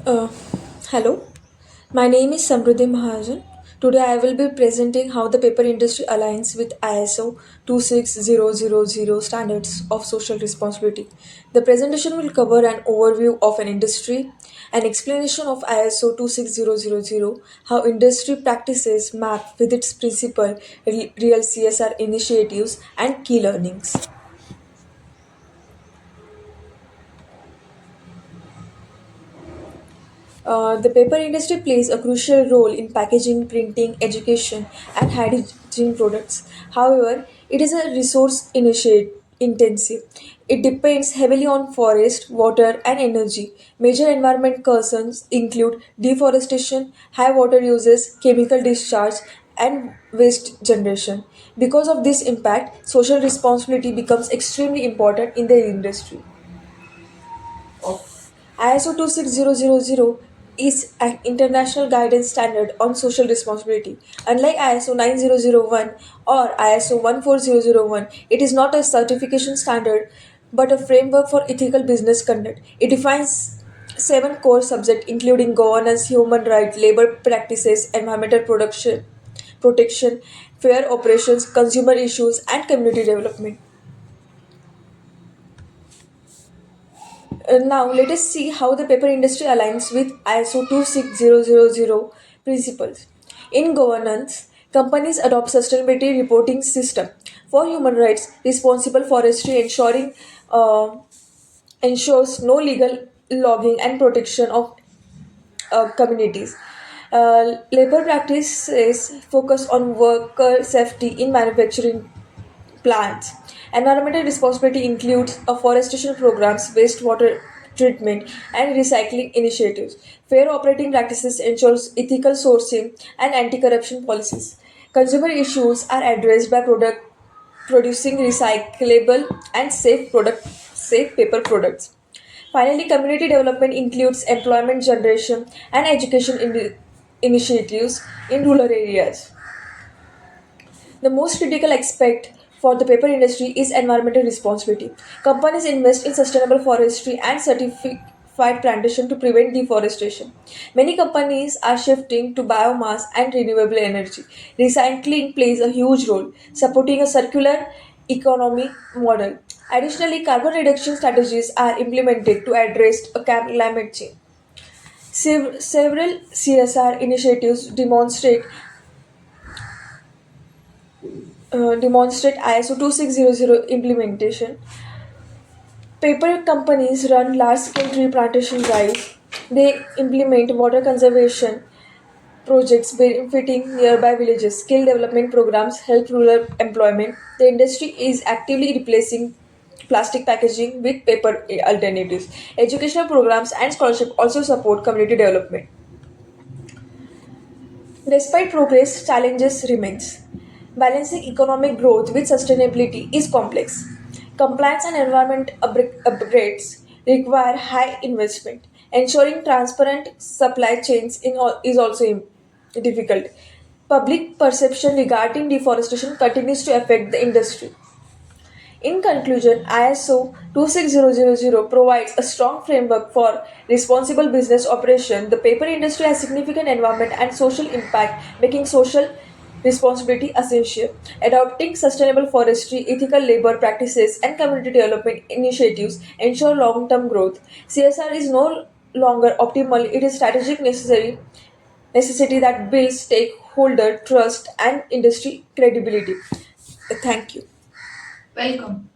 Uh, Hello, my name is Samruddhi Mahajan. Today I will be presenting how the paper industry aligns with ISO 26000 standards of social responsibility. The presentation will cover an overview of an industry, an explanation of ISO 26000, how industry practices map with its principal real CSR initiatives and key learnings. The paper industry plays a crucial role in packaging, printing, education, and hygiene products. However, it is a resource intensive. It depends heavily on forest, water, and energy. Major environment concerns include deforestation, high water uses, chemical discharge, and waste generation. Because of this impact, social responsibility becomes extremely important in the industry. ISO 26000 is an international guidance standard on social responsibility. Unlike ISO 9001 or ISO 14001, it is not a certification standard but a framework for ethical business conduct. It defines seven core subjects including governance, human rights, labor practices, environmental protection, fair operations, consumer issues, and community development. Now, let us see how the paper industry aligns with ISO 26000 principles. In governance, companies adopt sustainability reporting system for human rights, responsible forestry, ensures no legal logging and protection of communities. Labor practices focus on worker safety in manufacturing plants. Environmental responsibility includes afforestation programs, wastewater treatment, and recycling initiatives. Fair operating practices ensures ethical sourcing and anti-corruption policies. Consumer issues are addressed by producing recyclable and safe paper products. Finally, community development includes employment generation and education initiatives in rural areas. The most critical aspect for the paper industry is environmental responsibility. Companies invest in sustainable forestry and certified plantation to prevent deforestation. Many companies are shifting to biomass and renewable energy. Recycling plays a huge role, supporting a circular economy model. Additionally, carbon reduction strategies are implemented to address climate change. Several CSR initiatives demonstrate ISO 2600 implementation. Paper companies run large scale tree plantation drives. They implement water conservation projects benefiting nearby villages. Skill development programs help rural employment. The industry is actively replacing plastic packaging with paper alternatives. Educational programs and scholarship also support community development. Despite progress, challenges remains. Balancing economic growth with sustainability is complex. Compliance and environment upgrades require high investment. Ensuring transparent supply chains is also difficult. Public perception regarding deforestation continues to affect the industry. In conclusion, ISO 26000 provides a strong framework for responsible business operation. The paper industry has significant environment and social impact, making social responsibility essential. Adopting sustainable forestry, ethical labor practices, and community development initiatives ensure long term growth. CSR is no longer optimal, it is strategic necessity that builds stakeholder trust and industry credibility. Thank you. Welcome.